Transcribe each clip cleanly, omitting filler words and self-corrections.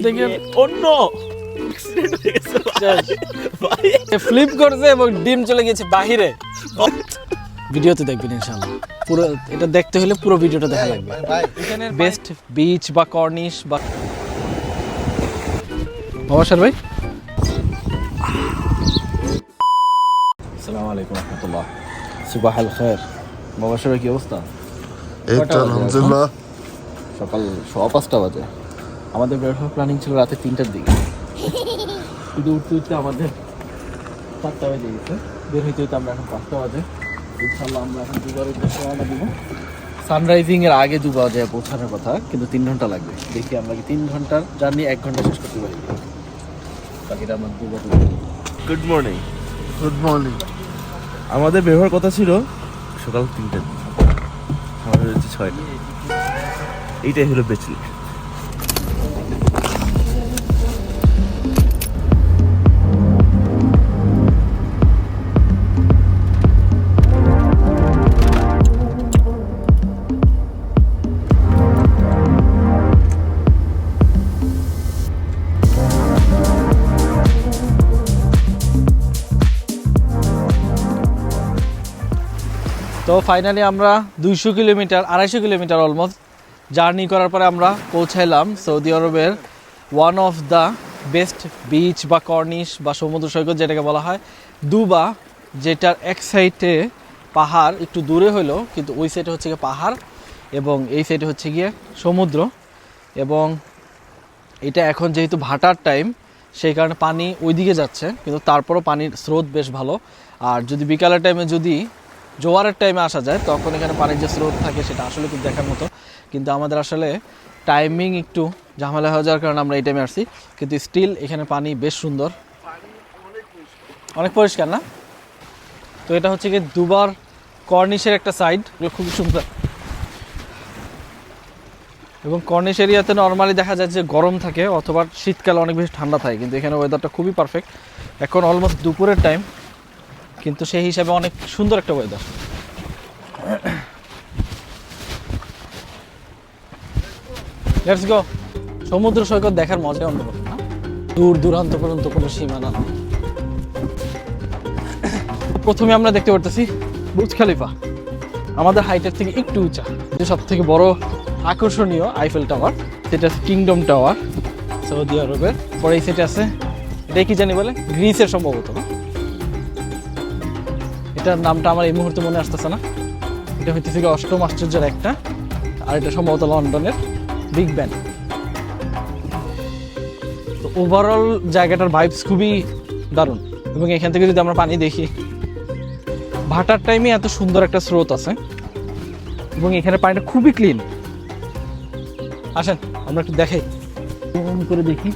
দেখেন অন্য অ্যাক্সিডেন্ট হয়ে গেছে ভাই। ফ্লিপ করছে এবং ডিম চলে গেছে বাহিরে। ভিডিওতে দেখবেন ইনশাআল্লাহ। পুরো এটা দেখতে হলে পুরো ভিডিওটা দেখা লাগবে। এখানে বেস্ট বিচ বা কর্নিশ বা নমস্কার ভাই। আসসালামু আলাইকুম রাহমাতুল্লাহ। সুবহানাল খায়ের। নমস্কার ভাই, কি অবস্থা? এই তো আলহামদুলিল্লাহ। সকাল 5:15 বাজে। আমাদের বের হওয়ার প্ল্যানিং ছিল রাতে 3টার দিকে, কিন্তু উঠতে উঠতে আমাদের 7টা বেজে গেছে। বের হইতে হইতে আমরা এখন 5টা বাজে। ইনশাআল্লাহ আমরা এখন দুবারের উদ্দেশ্যে রওনা দিব। সানরাইজিং এর আগে দুবার যায় পৌঁছানোর কথা, কিন্তু 3 ঘন্টা লাগবে। দেখি আমরা কি 3 ঘন্টার জার্নি 1 ঘন্টা শেষ করতে পারি। বাকিটা আমরা দুবার। Good morning. Good morning. আমাদের বের হওয়ার কথা ছিল সকাল 3টার দিকে, আমাদের হচ্ছে 6টা। এইটাই হলো বেচলি। তো ফাইনালি আমরা 200 কিলোমিটার 250 কিলোমিটার অলমোস্ট জার্নি করার পরে আমরা পৌঁছাইলাম সৌদি আরবের one of the best beach বা কর্নিশ বা সমুদ্র সৈকত যেটাকে বলা হয় দুবা, যেটার এক সাইডে পাহাড়, একটু দূরে হলো কিন্তু ওই সাইডে হচ্ছে গিয়ে পাহাড় এবং এই সাইডে হচ্ছে গিয়ে সমুদ্র। এবং এটা এখন যেহেতু ভাটার টাইম সেই কারণে পানি ওইদিকে যাচ্ছে, কিন্তু তারপরও পানির স্রোত বেশ ভালো। আর যদি বিকালের টাইমে যদি জোয়ারের টাইমে আসা যায় তখন এখানে পানির যে স্রোত থাকে সেটা আসলে খুব দেখার মতো। কিন্তু আমাদের আসলে টাইমিং একটু ঝামেলা হয়ে যাওয়ার কারণে আমরা এই টাইমে আসছি, কিন্তু স্টিল এখানে পানি বেশ সুন্দর, অনেক পরিষ্কার না? তো এটা হচ্ছে কি দুবার কর্নিশের একটা সাইড, খুব সুন্দর। এবং কর্নিশ এরিয়াতে নর্মালি দেখা যায় যে গরম থাকে অথবা শীতকালে অনেক বেশি ঠান্ডা থাকে, কিন্তু এখানে ওয়েদারটা খুবই পারফেক্ট। এখন অলমোস্ট দুপুরের টাইম, কিন্তু সেই হিসাবে অনেক সুন্দর একটা ওয়েদার। Let's go. সমুদ্র সৈকত দেখার মজা অন্যরকম না? দূর দূরান্ত পর্যন্ত কোনো সীমানা নেই। প্রথমে আমরা দেখতে পারতেছি বুর্জ খলিফা, আমাদের হাইটের থেকে একটু উঁচা। যে সব থেকে বড় আকর্ষণীয় আইফেল টাওয়ার, সেটা হচ্ছে কিংডম টাওয়ার সৌদি আরবের। পরে এই সেটা আছে, এটা কি জানি বলে, গ্রিসের সম্ভবত। এটার নামটা আমার এই মুহূর্তে মনে আসতেছে না। এটা হইতেছে কি অষ্টম আশ্চর্যের একটা, আর এটা সম্ভবত লন্ডনের বিগ ব্যান। তো ওভারঅল জায়গাটার ভাইবস খুবই দারুণ। এবং এখান থেকে যদি আমরা পানি দেখি, ভাটার টাইমে এত সুন্দর একটা স্রোত আছে এবং এখানে পানিটা খুবই ক্লিন। আসেন আমরা একটু দেখাই, এরকম করে দেখি।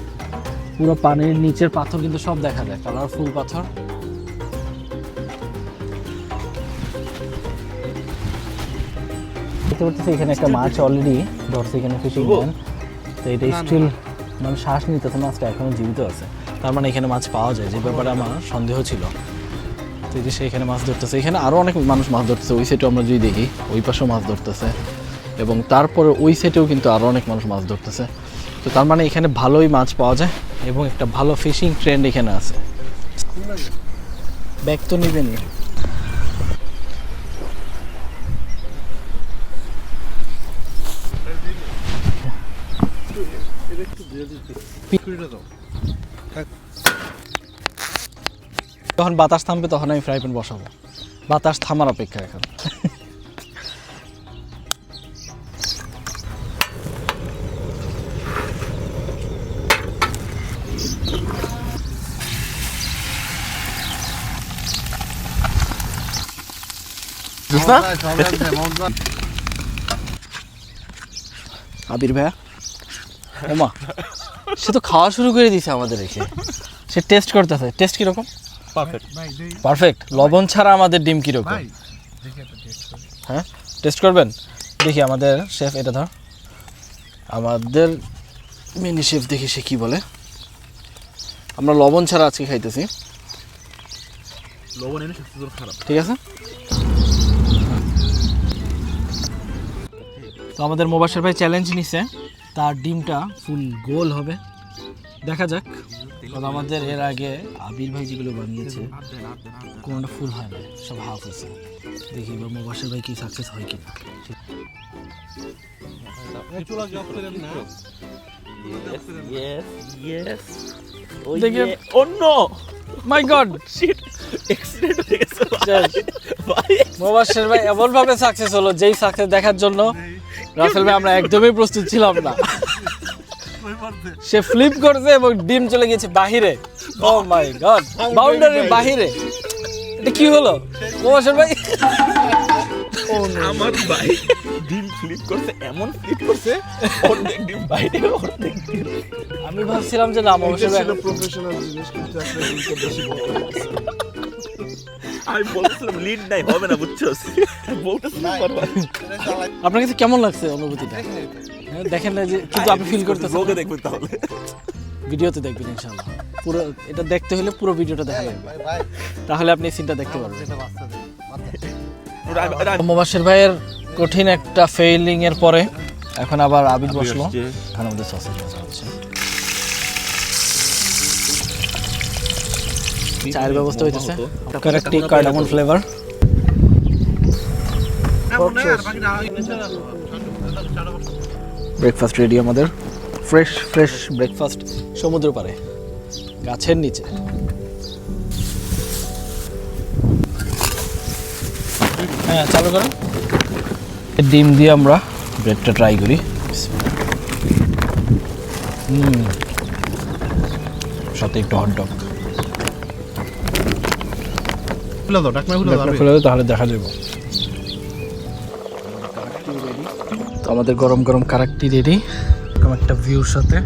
পুরো পানির নিচের পাথর কিন্তু সব দেখা যায়, কালারফুল পাথর। দেখতে পাচ্ছি এখানে একটা মাছ অলরেডি ধরছে, এখানে ফিশিং ম্যান। তো এটা স্টিল মানে শ্বাস নিতেছে, মাছটা এখনো জীবিত আছে, তার মানে এখানে মাছ পাওয়া যায়, যে ব্যাপারে আমার সন্দেহ ছিল। তো এই যে সে এখানে মাছ ধরতেছে, এখানে আরও অনেক মানুষ মাছ ধরতেছে। ওই সাইডেও আমরা যদি দেখি, ওই পাশেও মাছ ধরতেছে এবং তারপরে ওই সাইডেও কিন্তু আরও অনেক মানুষ মাছ ধরতেছে। তো তার মানে এখানে ভালোই মাছ পাওয়া যায় এবং একটা ভালো ফিশিং ট্রেন্ড এখানে আছে। ব্যাগ তো নিবেনি। যখন বাতাস থামবে তখন আমি ফ্রাই প্যান বসাবো, বাতাস থামার অপেক্ষা এখন। আবির ভাইয়া, ওমা সে তো খাওয়া শুরু করে দিয়েছে আমাদের এসে। সে টেস্ট করতেছে, টেস্ট কিরকম? পারফেক্ট। লবণ ছাড়া আমাদের ডিম কিরকম? হ্যাঁ টেস্ট করবেন? দেখি আমাদের শেফ, এটা ধর আমাদের মিনি শেফ, দেখি সে কি বলে। আমরা লবণ ছাড়া আজকে খাইতেছি। লবণ এনে সত্যি খারাপ। ঠিক আছে। তো আমাদের মোবাশির ভাই চ্যালেঞ্জ নিছে, তার ডিমটা ফুল গোল হবে দেখা যাক, কারণ আমাদের এর আগে আবির ভাই যেগুলো বানিয়েছে কোনোটা ফুল হয় না, সব হাফ হয়েছে। দেখি এবার মোবাশের ভাই কি সাকসেস হয় কি দেখি। মাই গড, মোবাশের ভাই এমন ভাবে সাকসেস হলো, যেই সাকসেস দেখার জন্য রাসেল ভাই আমরা একদমই প্রস্তুত ছিলাম না। সে ফ্লিপ করছে এবং ডিম চলে গেছে বাহিরে। ও মাই গড, বাউন্ডারির বাহিরে। এটা কি হলো মোবাশের ভাই? আমার ভাই ডিম ফ্লিপ করছে, এমন ফ্লিপ করছে অর্ধেক ডিম বাইরে অর্ধেক ডিম। আমি ভাবছিলাম যে না মোবাশের ভাই প্রফেশনাল জিনিস, কিন্তু আসলে দিনটা বেশি বড় হয়ে গেছে। আমি বলছিলাম লিড নাই, হবে না, বুঝছস? বলতেছিলাম বারবার। আপনার কাছে কেমন লাগছে অনুভূতিটা? হ্যাঁ, দেখেন না যে, কিন্তু আপনি ফিল করতেছেন। ব্লগে দেখবেন তাহলে, ভিডিওতে দেখবেন ইনশাআল্লাহ। পুরো এটা দেখতে হলে পুরো ভিডিওটা দেখা লাগবে, তাহলে আপনি এই সিনটা দেখতে পারবেন। মোবাশের ভাইয়ের কঠিন একটা ফেইলিং এর পরে এখন আবার আবিদ বসলো। এখানে আমাদের সসেজ ভাজা হচ্ছে, চায়ের ব্যবস্থা হইতেছে, correctly cardamom flavour. Breakfast ready আমাদের, ফ্রেশ ফ্রেশ ব্রেকফাস্ট সমুদ্র পাড়ে গাছের নিচে। হ্যাঁ চালু করেন। ডিম দিয়ে আমরা ব্রেডটা ট্রাই করি। সাথে একটু হট ডগ খুলে দাও, তাহলে দেখা যাবে। তো আমাদের গরম গরম কারাকটি রেডি, একটা ভিউর সাথে।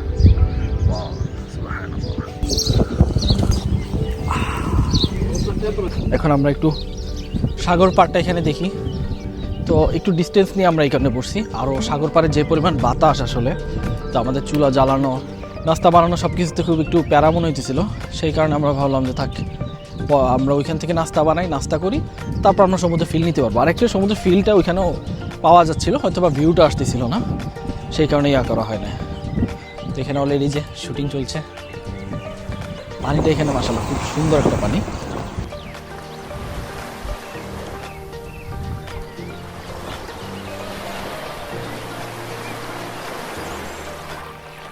এখন আমরা একটু সাগর পাড়টা এখানে দেখি। তো একটু ডিস্টেন্স নিয়ে আমরা এখানে বসছি। আরও সাগর পাড়ে যে পরিমাণ বাতাস আসলে, তো আমাদের চুলা জ্বালানো, নাস্তা বানানো সব কিছুতে খুব একটু প্যারা মনে হইতেছিল। সেই কারণে আমরা ভাবলাম যে থাক, আমরা ওইখান থেকে নাস্তা বানাই, নাস্তা করি, তারপর আমরা সমুদ্রে ফিল নিতে পারবো। আরেকটা সমুদ্রের ফিলটা ওইখানেও পাওয়া যাচ্ছিলো, হয়তো বা ভিউটা আসতেছিল না, সেই কারণে ইয়া করা হয় না। তো এখানে অলরেডি যে শুটিং চলছে, পানিটা এখানে মাশাআল্লাহ খুব সুন্দর একটা পানি।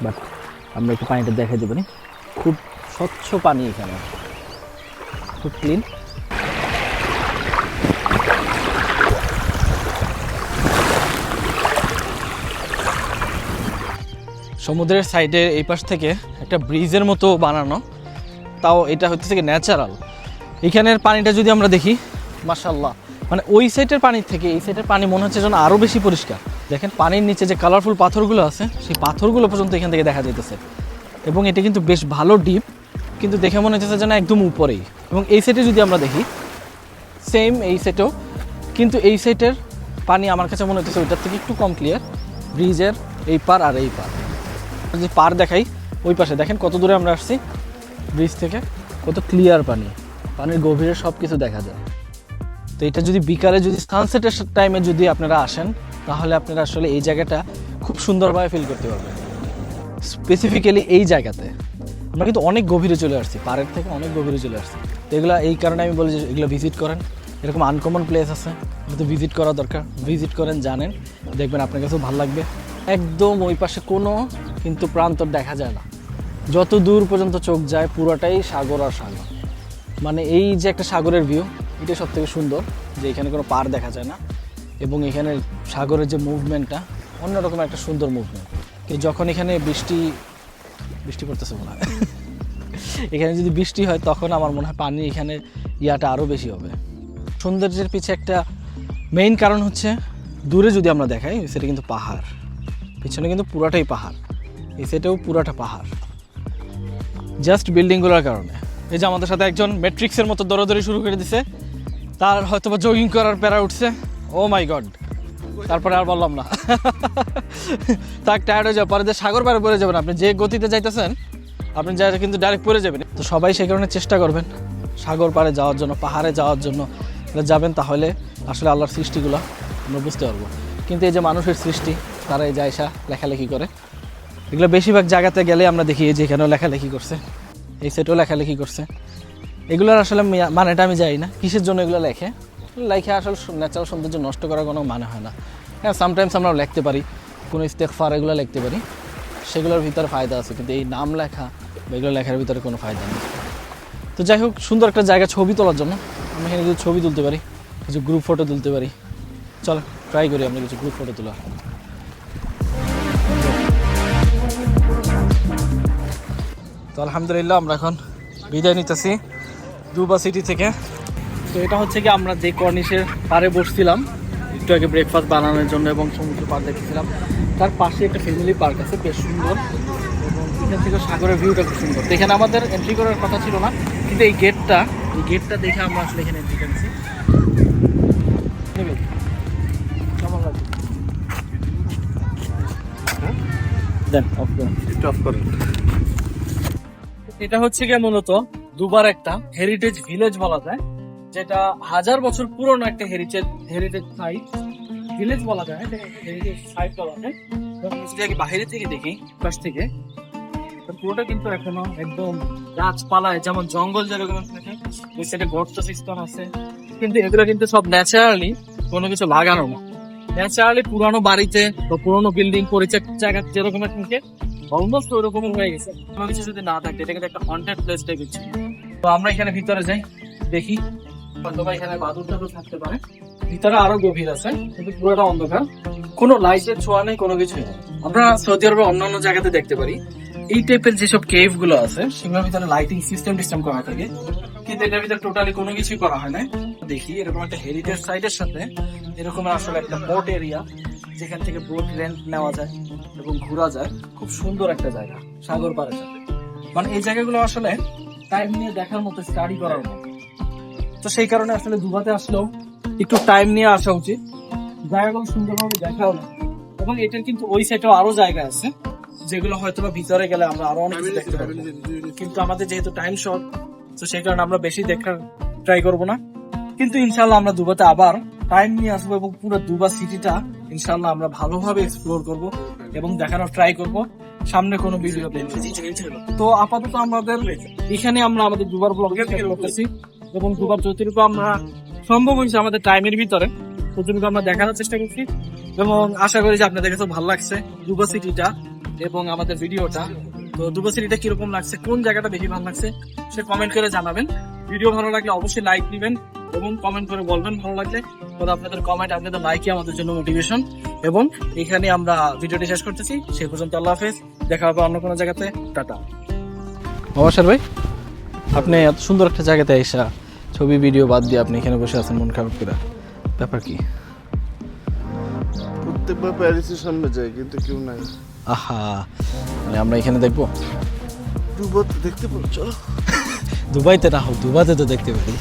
বাট আমরা একটু পানিটা দেখা দেবো না, খুব স্বচ্ছ পানি এখানে, খুব ক্লিন। সমুদ্রের সাইডে এই পাশ থেকে একটা ব্রিজের মতো বানানো, তাও এটা হচ্ছে কি ন্যাচারাল। এখানের পানিটা যদি আমরা দেখি মাশাআল্লাহ, মানে ওই সাইডের পানি থেকে এই সাইডের পানি মনে হচ্ছে যেন আরও বেশি পরিষ্কার। দেখেন পানির নিচে যে কালারফুল পাথরগুলো আছে, সেই পাথরগুলো পর্যন্ত এখান থেকে দেখা যাইতেছে। এবং এটা কিন্তু বেশ ভালো ডিপ, কিন্তু দেখে মনে হচ্ছে যেন একদম উপরেই। এবং এই সাইডে যদি আমরা দেখি সেম এই সাইডেও, কিন্তু এই সাইডের পানি আমার কাছে মনে হচ্ছে ওইটার থেকে একটু কম ক্লিয়ার। ব্রিজের এই পার আর এই পার, যদি পার দেখাই ওই পাশে দেখেন কত দূরে আমরা আসছি ব্রিজ থেকে, কত ক্লিয়ার পানি, পানির গভীরে সব কিছু দেখা যায়। তো এটা যদি বিকালে, যদি সানসেটের টাইমে যদি আপনারা আসেন, তাহলে আপনারা আসলে এই জায়গাটা খুব সুন্দরভাবে ফিল করতে পারবেন। স্পেসিফিক্যালি এই জায়গাতে আমরা কিন্তু অনেক গভীরে চলে আসছি, পাড়ের থেকে অনেক গভীরে চলে আসছি। তো এগুলো এই কারণে আমি বলি যে এগুলো ভিজিট করেন, এরকম আনকমন প্লেস আছে, কিন্তু ভিজিট করা দরকার। ভিজিট করেন, জানেন, দেখবেন আপনার কাছেও ভালো লাগবে। একদম ওই পাশে কোনো কিন্তু প্রান্তর দেখা যায় না, যত দূর পর্যন্ত চোখ যায় পুরোটাই সাগর আর সাগর। মানে এই যে একটা সাগরের ভিউ, এটাই সব থেকে সুন্দর, যে এখানে কোনো পার দেখা যায় না। এবং এখানে সাগরের যে মুভমেন্টটা অন্যরকম একটা সুন্দর মুভমেন্ট। কিন্তু যখন এখানে বৃষ্টি পড়তেছে মনে হয় এখানে যদি বৃষ্টি হয় তখন আমার মনে হয় পানি এখানে ইয়াটা আরও বেশি হবে। সৌন্দর্যের পিছে একটা মেইন কারণ হচ্ছে দূরে যদি আমরা দেখাই সেটা কিন্তু পাহাড়, পিছনে কিন্তু পুরাটাই পাহাড়, এই সাইডেও পুরাটা পাহাড়, জাস্ট বিল্ডিংগুলোর কারণে। এই যে আমাদের সাথে একজন ম্যাট্রিক্সের মতো দৌড়াদৌড়ি শুরু করে দিছে, তার হয়তো বা জগিং করার প্যারা উঠছে। ও মাই গড, তারপরে আর বললাম না তাক টায়ার্ড হয়ে যাবে, পরে যে সাগর পাড়ে পড়ে যাবেন। আপনি যে গতিতে যাইতেছেন আপনি যা কিন্তু ডাইরেক্ট পড়ে যাবেন। তো সবাই সেই কারণে চেষ্টা করবেন সাগর পাড়ে যাওয়ার জন্য, পাহাড়ে যাওয়ার জন্য যাবেন, তাহলে আসলে আল্লাহর সৃষ্টিগুলো আমরা বুঝতে পারবো। কিন্তু এই যে মানুষের সৃষ্টি, তারা এই জায়সা লেখালেখি করে, এগুলো বেশিরভাগ জায়গাতে গেলে আমরা দেখি যে এখানেও লেখালেখি করছে, এই সাইডেও লেখালেখি করছে। এগুলোর আসলে মানেটা আমি জানি না কিসের জন্য এগুলো লেখে আসলে ন্যাচারাল সৌন্দর্য নষ্ট করার কোনো মানে হয় না। হ্যাঁ, সামটাইমস আমরা লিখতে পারি, কোনো ইস্তেগফার এগুলো লিখতে পারি, সেগুলোর ভিতরে ফায়দা আছে, কিন্তু এই নাম লেখা বা এগুলো লেখার ভিতরে কোনো ফায়দা নেই। তো যাই হোক, সুন্দর একটা জায়গা ছবি তোলার জন্য আমরা এখানে কিছু ছবি তুলতে পারি, কিছু গ্রুপ ফটো তুলতে পারি। চলো ট্রাই করি আমরা কিছু গ্রুপ ফটো তোলা। তো আলহামদুলিল্লাহ আমরা এখন বিদায় নিতেছি দুবা সিটি থেকে। তো এটা হচ্ছে কি আমরা যে কর্নিশের পাড়ে বসছিলাম একটু আগে ব্রেকফাস্ট বানানোর জন্য এবং সমুদ্র পাড় দেখেছিলাম, তার পাশে একটা ফ্যামিলি পার্ক আছে বেশ সুন্দর, এবং এখান থেকে সাগরের ভিউটা খুব সুন্দর। তো এখানে আমাদের এন্ট্রি করার কথা ছিল না, কিন্তু এই গেটটা দেখে আমরা আসলে এখানে এন্ট্রি করেছি। কেমন লাগছে? দেন অফ করুন, একটু অফ করেন। এটা হচ্ছে গিয়ে মূলত দুবার একটা হেরিটেজ ভিলেজ বলা যায়, যেটা 1000 বছর পুরনো একটা হেরিটেজ সাইট ভিলেজ বলা যায়, হেরিটেজ সাইট বলা যায়। যদি বাইরে থেকে দেখি, পাশ থেকে, পুরোটা কিন্তু এখনো একদম গাছপালায়, যেমন জঙ্গল যেরকম থাকে ওই সাইডে গর্ত সিস্টেম আছে, কিন্তু এগুলো কিন্তু সব ন্যাচারালি, কোনো কিছু লাগানো না। ন্যাচারালি পুরানো বাড়িতে বা পুরোনো বিল্ডিং পরিচয় জায়গা যেরকম থাকে অলমোস্ট ওই রকমের হয়ে গেছে। কোনো কিছু যদি না থাকে, এটা কিন্তু একটা হন্টেড প্লেস টাইপের ছিল। তো আমরা এখানে ভিতরে যাই, দেখি হয়তো বা এখানে বাদুর টাদুর থাকতে পারে। ভিতরে আরো গভীর আছে, কিন্তু পুরোটা অন্ধকার, কোনো লাইটের ছোঁয়া নেই, কোনো কিছুই নেই। আমরা সৌদি আরবে অন্যান্য জায়গাতে দেখতে পারি এই টাইপের যেসব কেভ গুলো আছে সেগুলোর ভিতরে লাইটিং সিস্টেম করা থাকে, কিন্তু এটার ভিতরে টোটালি কোনো কিছুই করা হয় না। দেখি এরকম একটা হেরিটেজ সাইটের সাথে এরকম আসলে একটা বোট এরিয়া, যেখান থেকে বোট রেন্ট নেওয়া যায় এবং ঘোরা যায়, খুব সুন্দর একটা জায়গা সাগর পাড়ের সাথে। মানে এই জায়গাগুলো আসলে টাইম নিয়ে দেখার মতো, স্টাডি করার মতো। তো সেই কারণে আসলে দুবাতে আসলেও একটু টাইম নিয়ে আসা উচিত, জায়গাগুলো সুন্দরভাবে দেখা হলো। এবং এটার কিন্তু ওই সাইডেও আরো জায়গা আছে যেগুলো হয়তো বা ভিতরে গেলে আমরা আরো অনেক কিছু দেখতে পারবো, কিন্তু আমাদের যেহেতু টাইম শর্ট, তো সেই কারণে আমরা বেশি দেখার ট্রাই করব না। কিন্তু ইনশাল্লাহ আমরা দুবাতে আবার টাইম নিয়ে আসবো এবং পুরো দুবা সিটিটা ইনশাল্লাহ আমরা ভালোভাবে এক্সপ্লোর করব এবং দেখানোর ট্রাই করব সামনে কোনো ভিডিও। তো আপাতত আমাদের এখানে আমরা আমাদের দুবার ব্লগ করতেছি, এবং দুবার যতটুকু আমরা সম্ভব হয়েছে আমাদের টাইমের ভিতরে ততটুকু আমরা দেখানোর চেষ্টা করছি, এবং আশা করি যে আপনাদের কাছে ভালো লাগছে দুবা সিটিটা এবং আমাদের ভিডিওটা। তো দুবা সিটিটা কিরকম লাগছে, কোন জায়গাটা বেশি ভালো লাগছে, সে কমেন্ট করে জানাবেন। ভিডিও ভালো লাগলে অবশ্যই লাইক দিবেন এবং কমেন্ট করে বলবেন ভালো লাগলে। তো আপনাদের কমেন্ট, আপনাদের লাইকই আমাদের জন্য মোটিভেশন। এবং এখানে আমরা ভিডিওটি শেষ করতেছি, সে পর্যন্ত আল্লাহ হাফেজ, দেখা হবে অন্য কোনো জায়গাতে, টাটা। অবসর ভাই, আপনি এত সুন্দর একটা জায়গাতে এসা ছবি ভিডিও বাদ দিয়ে আপনি এখানে বসে আছেন মন খারাপ করে, ব্যাপার কি? প্রত্যেকবার প্যারিসের সামনে যাই কিন্তু কেউ নাই। আহা, মানে আমরা এখানে দেখবো? দুবার তো দেখতে পাবো, চলো। দুবাইতে না হোক, দুবাইতে তো দেখতে পারি।